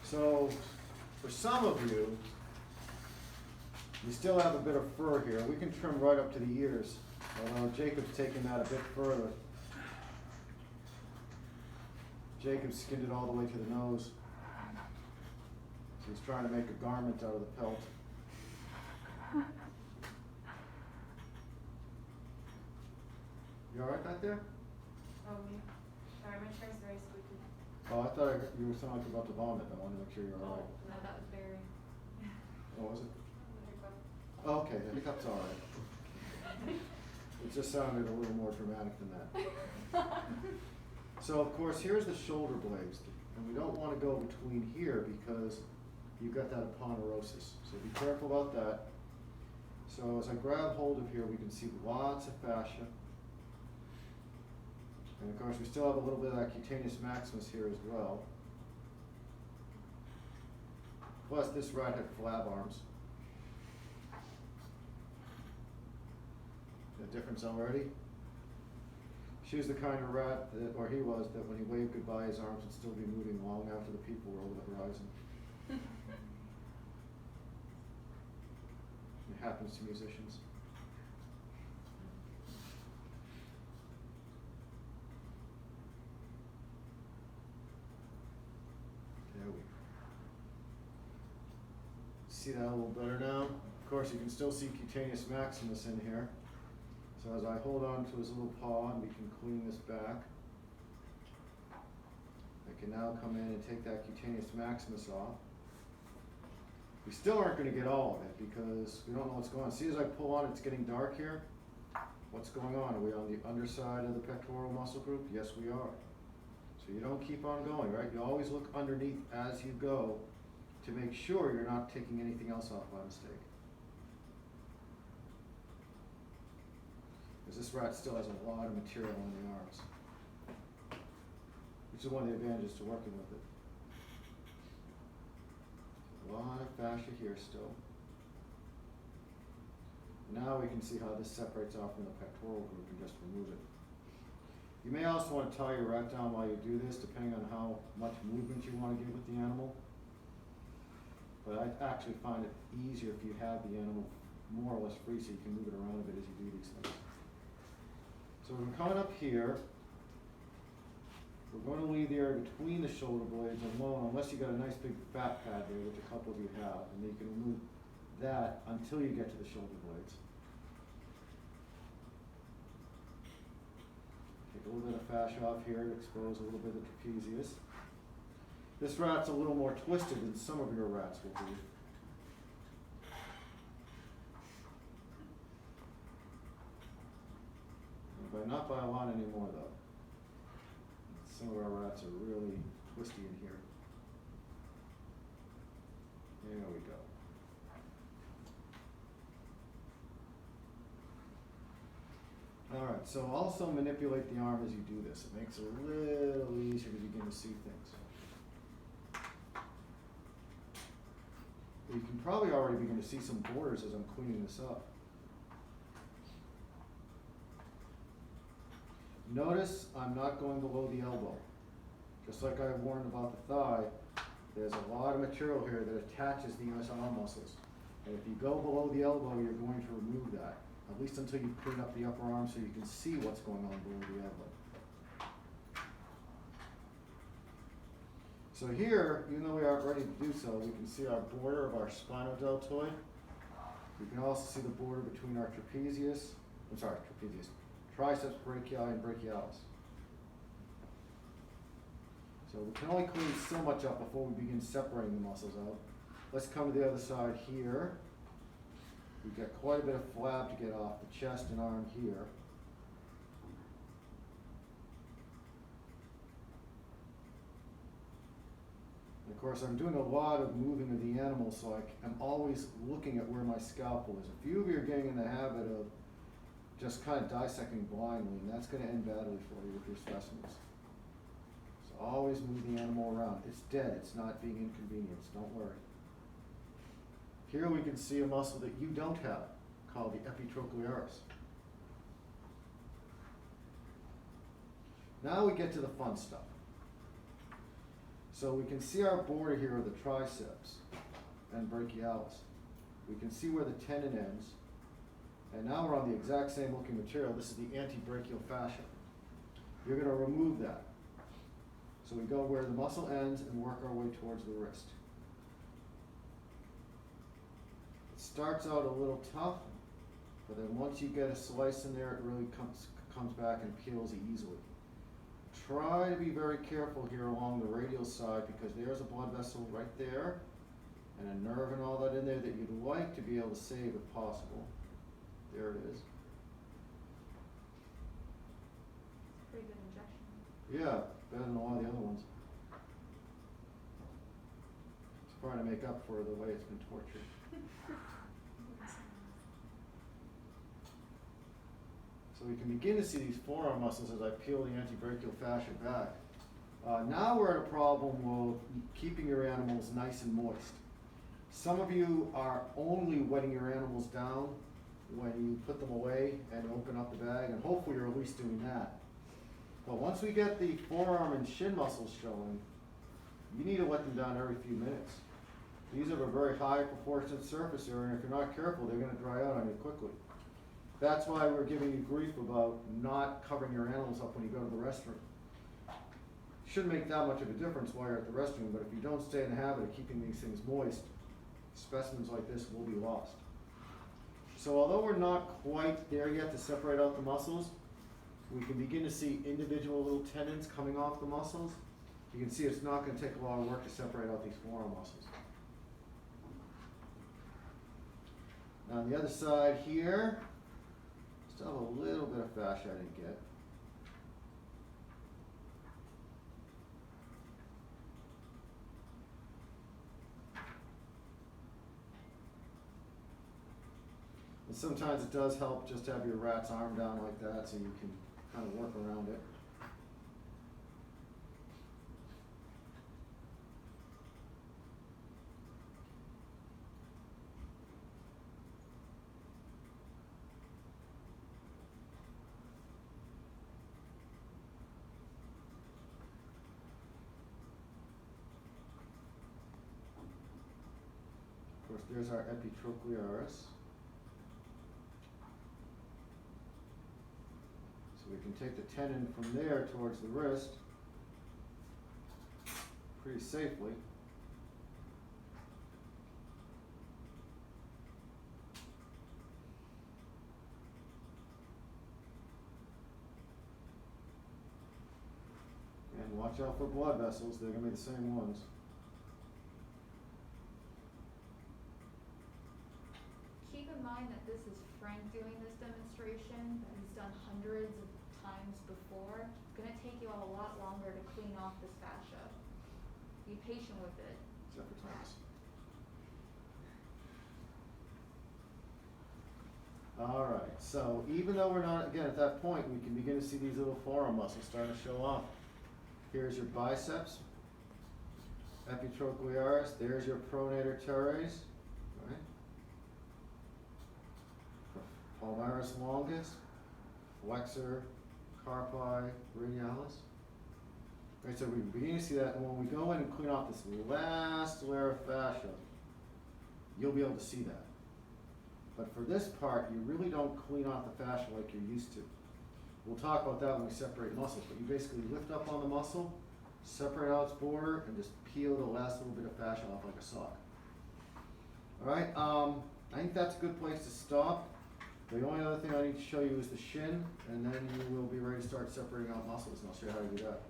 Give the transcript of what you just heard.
So, for some of you, you still have a bit of fur here. We can trim right up to the ears, although Jacob's taken that a bit further. Jacob skinned it all the way to the nose. So he's trying to make a garment out of the pelt. You alright back there? Oh, me? Sorry, my chair's very squeaky. Oh, I thought you were sounding like about to vomit. I wanted to make sure you're alright. Oh, no, that was Barry. Oh, was it? Oh, okay, the hiccup's alright. It just sounded a little more dramatic than that. So, of course, here's the shoulder blades. And we don't want to go between here because you've got that aponeurosis. So be careful about that. So as I grab hold of here, we can see lots of fascia. And of course, we still have a little bit of that cutaneous maximus here as well. Plus, this rat had flab arms. The difference already? She was the kind of rat, that, or he was, that when he waved goodbye, his arms would still be moving long after the people were over the horizon. It happens to musicians. There we go. See that a little better now? Of course, you can still see cutaneous maximus in here. So as I hold on to his little paw and we can clean this back, I can now come in and take that cutaneous maximus off. We still aren't going to get all of it because we don't know what's going on. See, as I pull on, it's getting dark here. What's going on? Are we on the underside of the pectoral muscle group? Yes, we are. So you don't keep on going, right? You always look underneath as you go to make sure you're not taking anything else off by mistake. Because this rat still has a lot of material on the arms, which is one of the advantages to working with it. A lot of fascia here still. Now we can see how this separates off from the pectoral group and just remove it. You may also want to tie your rat down while you do this, depending on how much movement you want to give with the animal. But I actually find it easier if you have the animal more or less free so you can move it around a bit as you do these things. So we're coming up here. We're going to leave the area between the shoulder blades alone, unless you've got a nice big fat pad there, which a couple of you have, and then you can remove that until you get to the shoulder blades. Take a little bit of fascia off here to expose a little bit of the trapezius. This rat's a little more twisted than some of your rats will be. But not by a lot anymore, though. Some of our rats are really twisty in here. There we go. All right, so also manipulate the arm as you do this. It makes it a little easier to begin to see things. You can probably already begin to see some borders as I'm cleaning this up. Notice I'm not going below the elbow. Just like I warned about the thigh, there's a lot of material here that attaches the arm muscles. And if you go below the elbow, you're going to remove that, at least until you clean up the upper arm so you can see what's going on below the elbow. So here, even though we aren't ready to do so, we can see our border of our spinodeltoid. We can also see the border between our triceps brachii and brachialis. So we can only clean so much up before we begin separating the muscles out. Let's come to the other side here. We've got quite a bit of flab to get off the chest and arm here. And of course, I'm doing a lot of moving of the animal, so I'm always looking at where my scalpel is. A few of you are getting in the habit of just kind of dissecting blindly, and that's going to end badly for you with your specimens. So always move the animal around. It's dead. It's not being inconvenienced. Don't worry. Here we can see a muscle that you don't have, called the epitrochlearis. Now we get to the fun stuff. So we can see our border here of the triceps and brachialis. We can see where the tendon ends. And now we're on the exact same looking material. This is the antebrachial fascia. You're going to remove that. So we go where the muscle ends and work our way towards the wrist. It starts out a little tough, but then once you get a slice in there, it really comes back and peels easily. Try to be very careful here along the radial side, because there's a blood vessel right there and a nerve and all that in there that you'd like to be able to save if possible. There it is. Pretty good injection. Yeah, better than a lot of the other ones. It's trying to make up for the way it's been tortured. So we can begin to see these forearm muscles as I peel the antebrachial fascia back. Now we're at a problem of keeping your animals nice and moist. Some of you are only wetting your animals down when you put them away and open up the bag, and hopefully you're at least doing that. But once we get the forearm and shin muscles showing, you need to let them down every few minutes. These have a very high proportionate surface area, and if you're not careful, they're going to dry out on you quickly. That's why we're giving you grief about not covering your animals up when you go to the restroom. Shouldn't make that much of a difference while you're at the restroom, but if you don't stay in the habit of keeping these things moist, specimens like this will be lost. So although we're not quite there yet to separate out the muscles, we can begin to see individual little tendons coming off the muscles. You can see it's not going to take a lot of work to separate out these forearm muscles. Now on the other side here, still have a little bit of fascia I didn't get. And sometimes it does help just to have your rat's arm down like that so you can kind of work around it. Of course, there's our epitrochlearis. So we can take the tendon from there towards the wrist pretty safely. And watch out for blood vessels, they're going to be the same ones. Keep in mind that this is Frank doing this demonstration, that he's done hundreds of times before. It's gonna take you a lot longer to clean off this fascia. Be patient with it. Except for Thomas. Alright, so even though we're not, again, at that point, we can begin to see these little forearm muscles starting to show off. Here's your biceps, epitrochlearis, there's your pronator teres, right? Palmaris longus, flexor carpi radialis. Right, so we begin to see that, and when we go in and clean off this last layer of fascia, you'll be able to see that. But for this part, you really don't clean off the fascia like you're used to. We'll talk about that when we separate muscles, but you basically lift up on the muscle, separate out its border, and just peel the last little bit of fascia off like a sock. Alright, I think that's a good place to stop. The only other thing I need to show you is the shin, and then you will be ready to start separating out muscles, and I'll show you how to do that.